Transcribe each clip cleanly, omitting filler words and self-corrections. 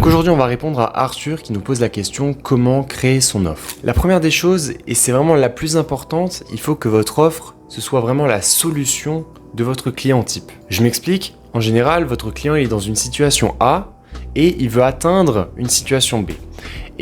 aujourd'hui, on va répondre à Arthur qui nous pose la question comment créer son offre. La première des choses, et c'est vraiment la plus importante, il faut que votre offre, ce soit vraiment la solution de votre client type. Je m'explique, en général, votre client il est dans une situation A et il veut atteindre une situation B.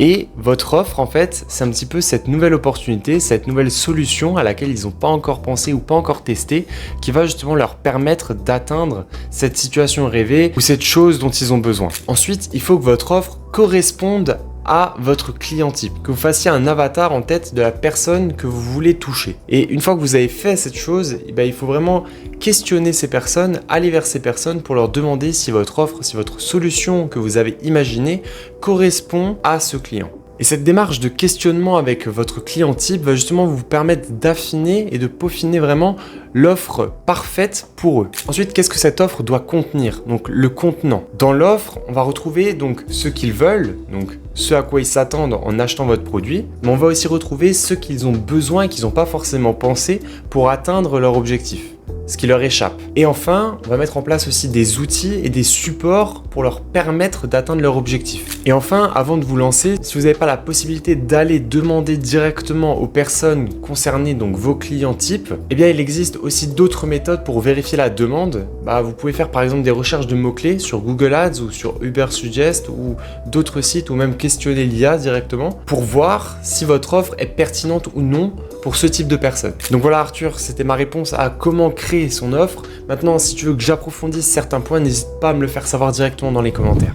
Et votre offre, en fait, c'est un petit peu cette nouvelle opportunité, cette nouvelle solution à laquelle ils n'ont pas encore pensé ou pas encore testé, qui va justement leur permettre d'atteindre cette situation rêvée ou cette chose dont ils ont besoin. Ensuite, il faut que votre offre corresponde à votre client type, que vous fassiez un avatar en tête de la personne que vous voulez toucher. Et une fois que vous avez fait cette chose, il faut vraiment questionner ces personnes, aller vers ces personnes pour leur demander si votre offre, si votre solution que vous avez imaginée correspond à ce client. Et cette démarche de questionnement avec votre client type va justement vous permettre d'affiner et de peaufiner vraiment l'offre parfaite pour eux. Ensuite, qu'est-ce que cette offre doit contenir? Donc le contenant. Dans l'offre, on va retrouver donc ce qu'ils veulent, donc ce à quoi ils s'attendent en achetant votre produit, mais on va aussi retrouver ce qu'ils ont besoin et qu'ils n'ont pas forcément pensé pour atteindre leur objectif, ce qui leur échappe. Et enfin, on va mettre en place aussi des outils et des supports pour leur permettre d'atteindre leur objectif. Et enfin, avant de vous lancer, si vous n'avez pas la possibilité d'aller demander directement aux personnes concernées, donc vos clients types, eh bien il existe aussi d'autres méthodes pour vérifier la demande. Vous pouvez faire par exemple des recherches de mots-clés sur Google Ads ou sur Ubersuggest ou d'autres sites ou même questionner l'IA directement pour voir si votre offre est pertinente ou non pour ce type de personnes. Donc voilà Arthur, c'était ma réponse à comment créer son offre. Maintenant, si tu veux que j'approfondisse certains points, n'hésite pas à me le faire savoir directement dans les commentaires.